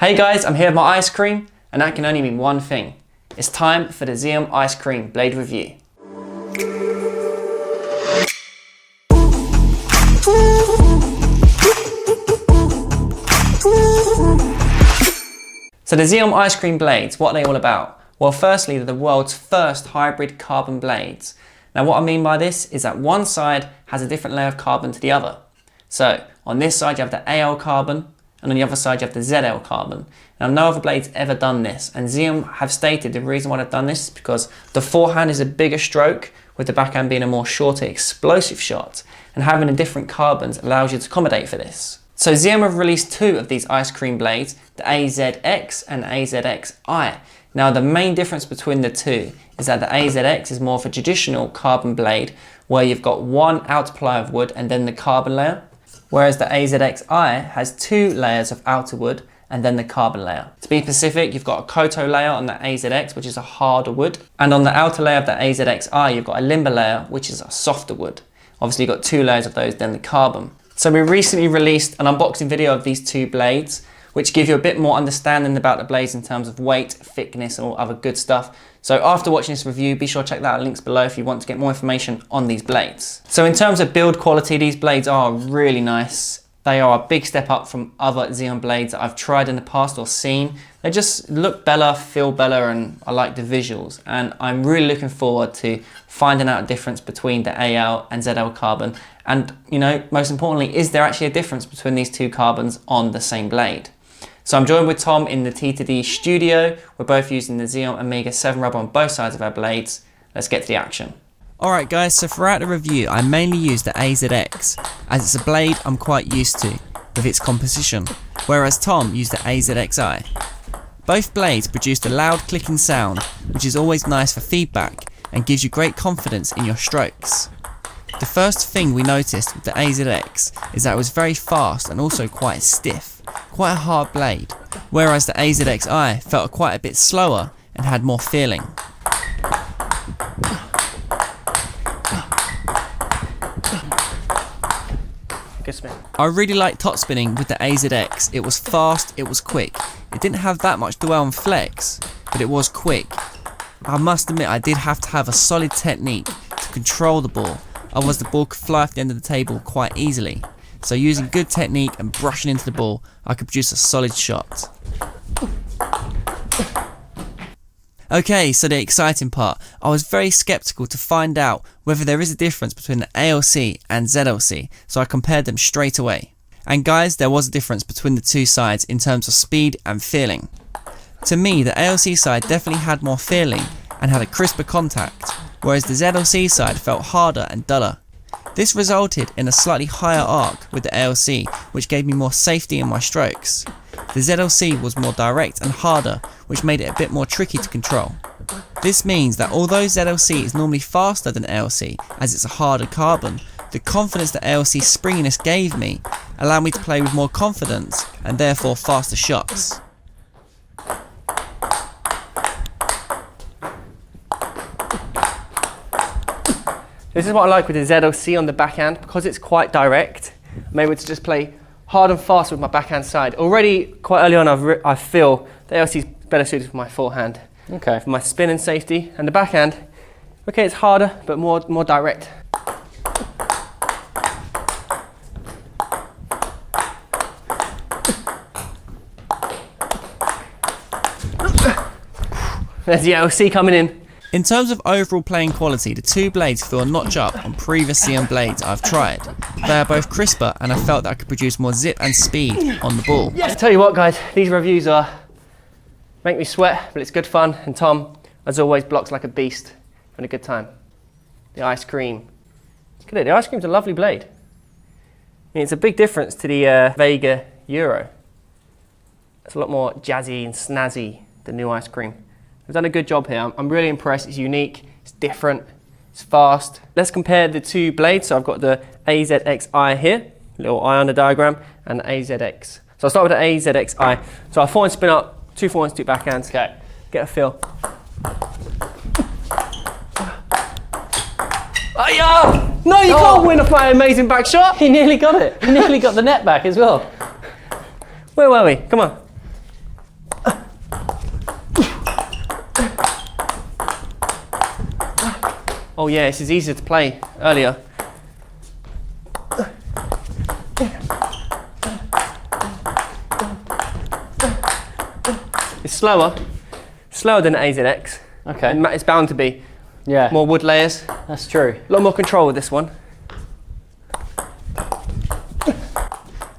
Hey guys, I'm here with my ice cream, and that can only mean one thing. It's time for the Xiom Icecream blade review. So the Xiom Icecream blades, what are they all about? Well, firstly, they're the world's first hybrid carbon blades. Now what I mean by this is that one side has a different layer of carbon to the other. So on this side you have the AL carbon, and on the other side you have the ZL carbon. Now no other blade's ever done this, and Xiom have stated the reason why they've done this is because the forehand is a bigger stroke, with the backhand being a more shorter explosive shot, and having a different carbons allows you to accommodate for this. So Xiom have released two of these ice cream blades, the AZX and AZXI. Now the main difference between the two is that the AZX is more of a traditional carbon blade where you've got one outer ply of wood and then the carbon layer, whereas the AZXI has two layers of outer wood and then the carbon layer. To be specific, you've got a koto layer on the AZX, which is a harder wood, and on the outer layer of the AZXI you've got a limber layer, which is a softer wood. Obviously you've got two layers of those, then the carbon. So we recently released an unboxing video of these two blades, which give you a bit more understanding about the blades in terms of weight, thickness, and all other good stuff. So after watching this review, be sure to check that out, links below if you want to get more information on these blades. So in terms of build quality, these blades are really nice. They are a big step up from other Xiom blades that I've tried in the past or seen. They just look better, feel better, and I like the visuals. And I'm really looking forward to finding out a difference between the AL and ZL carbon. And you know, most importantly, is there actually a difference between these two carbons on the same blade? So I'm joined with Tom in the TableTennisDaily Studio. We're both using the Xiom Omega 7 rubber on both sides of our blades. Let's get to the action. Alright guys, so throughout the review I mainly used the AZX, as it's a blade I'm quite used to with its composition, whereas Tom used the AZXI. Both blades produced a loud clicking sound, which is always nice for feedback and gives you great confidence in your strokes. The first thing we noticed with the AZX is that it was very fast and also quite stiff, quite a hard blade, whereas the AZXI felt quite a bit slower and had more feeling. Good spin. I really liked top spinning with the AZX. It was fast, it was quick. It didn't have that much dwell and flex, but it was quick. I must admit I did have to have a solid technique to control the ball, otherwise the ball could fly off the end of the table quite easily. So using good technique and brushing into the ball, I could produce a solid shot. Okay, so the exciting part. I was very skeptical to find out whether there is a difference between the ALC and ZLC, so I compared them straight away. And guys, there was a difference between the two sides in terms of speed and feeling. To me, the ALC side definitely had more feeling and had a crisper contact, whereas the ZLC side felt harder and duller. This resulted in a slightly higher arc with the ALC, which gave me more safety in my strokes. The ZLC was more direct and harder, which made it a bit more tricky to control. This means that although ZLC is normally faster than ALC, as it's a harder carbon, the confidence that ALC springiness gave me allowed me to play with more confidence and therefore faster shots. This is what I like with the ZLC on the backhand, because it's quite direct. I'm able to just play hard and fast with my backhand side. Already, quite early on, I feel the ALC is better suited for my forehand. Okay. For my spin and safety. And the backhand, okay, it's harder, but more direct. There's the ALC coming in. In terms of overall playing quality, the two blades feel a notch up on previous Xiom blades I've tried. They are both crisper and I felt that I could produce more zip and speed on the ball. Yes. I tell you what guys, these reviews make me sweat, but it's good fun. And Tom, as always, blocks like a beast. Having a good time. The ice cream. Look at it, the ice cream's a lovely blade. I mean, it's a big difference to the Vega Euro. It's a lot more jazzy and snazzy, the new ice cream. They've done a good job here. I'm really impressed. It's unique, it's different, it's fast. Let's compare the two blades. So I've got the AZXI here, little eye on the diagram, and the AZX. So I'll start with the AZXI. So I forehand spin up, 2 forehands, 2 backhands. Okay. Get a feel. Oh, yeah! No, you can't win off my amazing back shot. He nearly got it. He nearly got the net back as well. Where were we? Come on. Oh yeah, this is easier to play earlier. It's slower than AZX. Okay. And it's bound to be. Yeah. More wood layers. That's true. A lot more control with this one.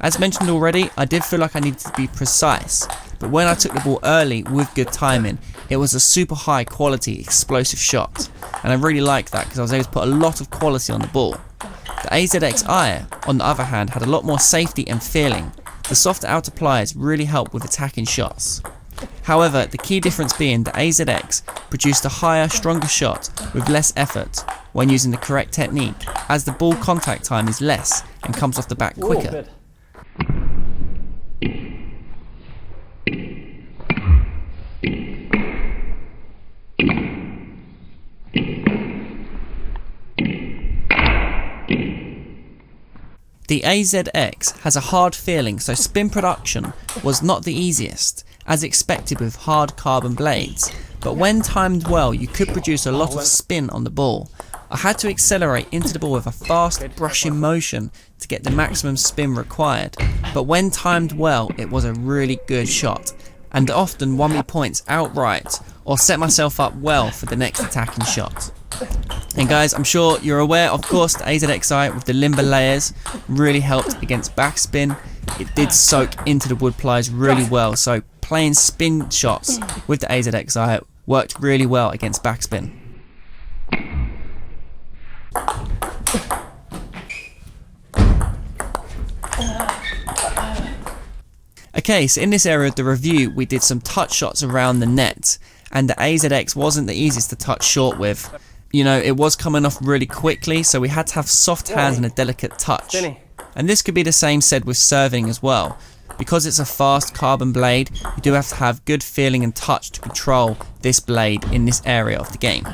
As mentioned already, I did feel like I needed to be precise, but when I took the ball early with good timing, it was a super high quality explosive shot, and I really liked that because I was able to put a lot of quality on the ball. The AZXi, on the other hand, had a lot more safety and feeling. The softer outer pliers really helped with attacking shots. However, the key difference being the AZX produced a higher, stronger shot with less effort when using the correct technique, as the ball contact time is less and comes off the back quicker. Ooh, good. The AZX has a hard feeling, so spin production was not the easiest, as expected with hard carbon blades, but when timed well you could produce a lot of spin on the ball. I had to accelerate into the ball with a fast brushing motion to get the maximum spin required, but when timed well it was a really good shot, and often won me points outright or set myself up well for the next attacking shot. And guys, I'm sure you're aware, of course, the AZXi with the limber layers really helped against backspin. It did soak into the wood pliers really well, so playing spin shots with the AZXi worked really well against backspin. Okay, so in this area of the review we did some touch shots around the net, and the AZX wasn't the easiest to touch short with. You know, it was coming off really quickly, so we had to have soft hands and a delicate touch. And this could be the same said with serving as well. Because it's a fast carbon blade, you do have to have good feeling and touch to control this blade in this area of the game.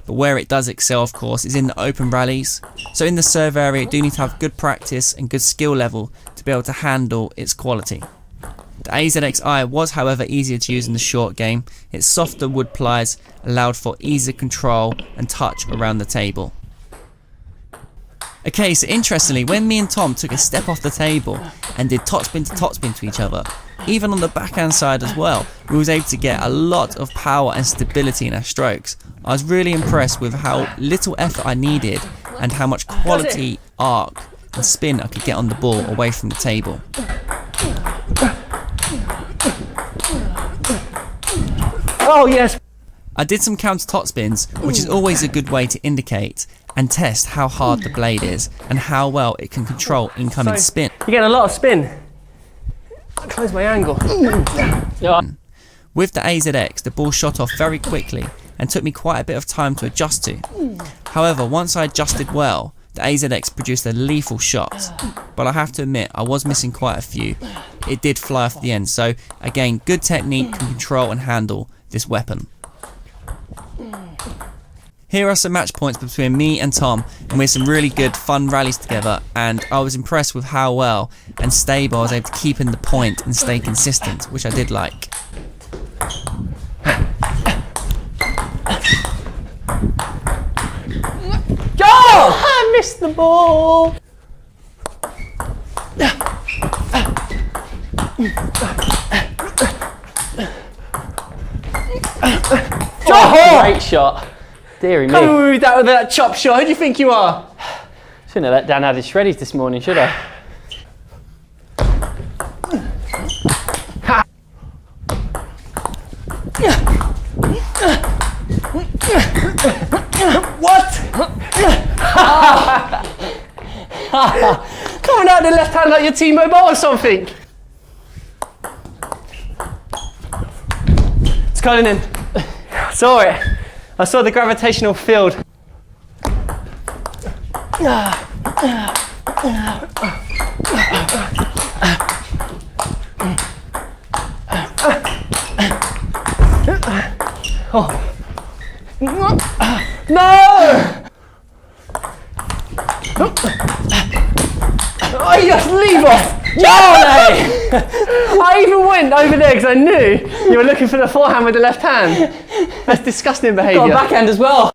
But where it does excel, of course, is in the open rallies. So in the serve area, you do need to have good practice and good skill level to be able to handle its quality. The AZXi was, however, easier to use in the short game. Its softer wood pliers allowed for easier control and touch around the table. Okay, so interestingly, when me and Tom took a step off the table and did topspin to topspin to each other, even on the backhand side as well, we was able to get a lot of power and stability in our strokes. I was really impressed with how little effort I needed and how much quality arc and spin I could get on the ball away from the table. Oh yes! I did some counter topspins, which is always a good way to indicate and test how hard the blade is and how well it can control incoming spin. You're getting a lot of spin. Close my angle. With the AZX, the ball shot off very quickly and took me quite a bit of time to adjust to. However, once I adjusted well, the AZX produced a lethal shot, but I have to admit I was missing quite a few. It did fly off the end, so again, good technique can control and handle this weapon. Here are some match points between me and Tom, and we had some really good fun rallies together, and I was impressed with how well and stable I was able to keep in the point and stay consistent, which I did like. Go! I missed the ball! Oh, great shot. Deary me. Come on with that chop shot. Who do you think you are? Shouldn't have let Dan have his shreddies this morning, should I? What? Coming out the left hand like your T-Mobile or something. It's coming in. I saw it. I saw the gravitational field. Oh. No! Oh, you just leave off! Charlie! I even went over there because I knew you were looking for the forehand with the left hand. That's disgusting behaviour. Got a backhand as well.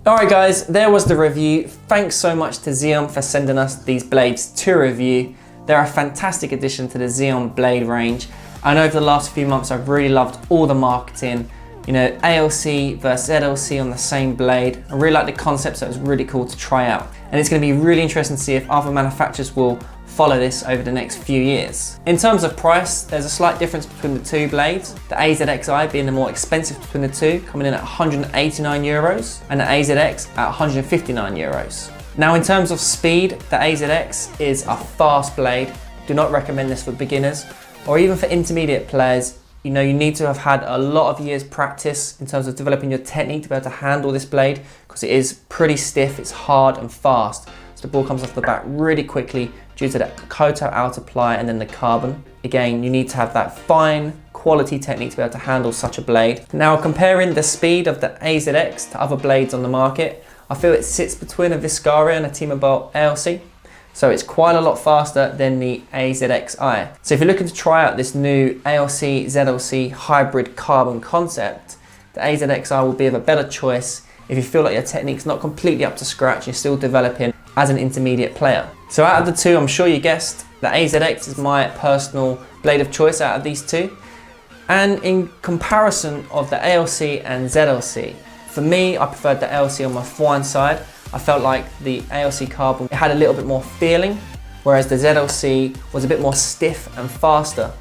Alright guys, there was the review. Thanks so much to Xiom for sending us these blades to review. They're a fantastic addition to the Xiom blade range. I know over the last few months I've really loved all the marketing. You know, ALC versus ZLC on the same blade. I really like the concept, so it was really cool to try out. And it's going to be really interesting to see if other manufacturers will follow this over the next few years. In terms of price, there's a slight difference between the two blades. The AZXi being the more expensive between the two, coming in at 189 euros, and the AZX at 159 euros. Now in terms of speed, the AZX is a fast blade. Do not recommend this for beginners or even for intermediate players. You know, you need to have had a lot of years practice in terms of developing your technique to be able to handle this blade, because it is pretty stiff, it's hard and fast. So the ball comes off the bat really quickly due to the Koto outer ply and then the carbon. Again, you need to have that fine quality technique to be able to handle such a blade. Now comparing the speed of the AZX to other blades on the market, I feel it sits between a Viscaria and a T-Mobile ALC. So it's quite a lot faster than the AZXi. So if you're looking to try out this new ALC ZLC hybrid carbon concept, the AZXi will be of a better choice if you feel like your technique's not completely up to scratch, you're still developing as an intermediate player. So out of the two, I'm sure you guessed, the AZX is my personal blade of choice out of these two. And in comparison of the ALC and ZLC, for me, I preferred the ALC on my forehand side. I felt like the ALC carbon, it had a little bit more feeling, whereas the ZLC was a bit more stiff and faster.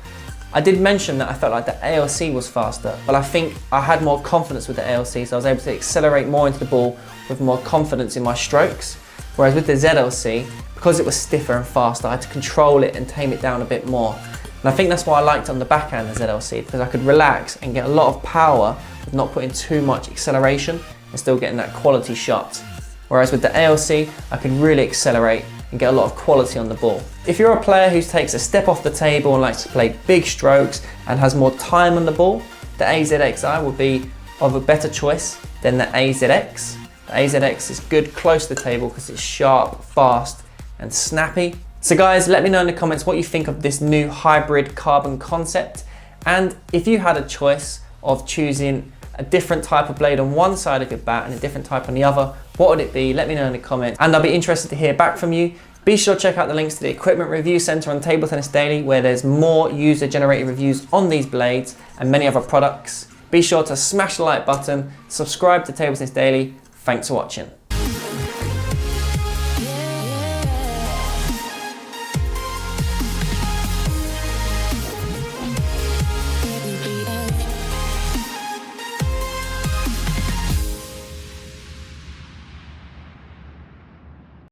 I did mention that I felt like the ALC was faster, but I think I had more confidence with the ALC, so I was able to accelerate more into the ball with more confidence in my strokes. Whereas with the ZLC, because it was stiffer and faster, I had to control it and tame it down a bit more. And I think that's why I liked it on the backhand, the ZLC, because I could relax and get a lot of power with not putting too much acceleration and still getting that quality shot. Whereas with the ALC, I could really accelerate and get a lot of quality on the ball. If you're a player who takes a step off the table and likes to play big strokes and has more time on the ball, the AZXi will be of a better choice than the AZX. The AZX is good close to the table because it's sharp, fast and snappy. So guys, let me know in the comments what you think of this new hybrid carbon concept, and if you had a choice of choosing a different type of blade on one side of your bat and a different type on the other, what would it be? Let me know in the comments, and I'll be interested to hear back from you. Be sure to check out the links to the Equipment Review Center on Table Tennis Daily, where there's more user-generated reviews on these blades and many other products. Be sure to smash the like button, subscribe to Table Tennis Daily. Thanks for watching.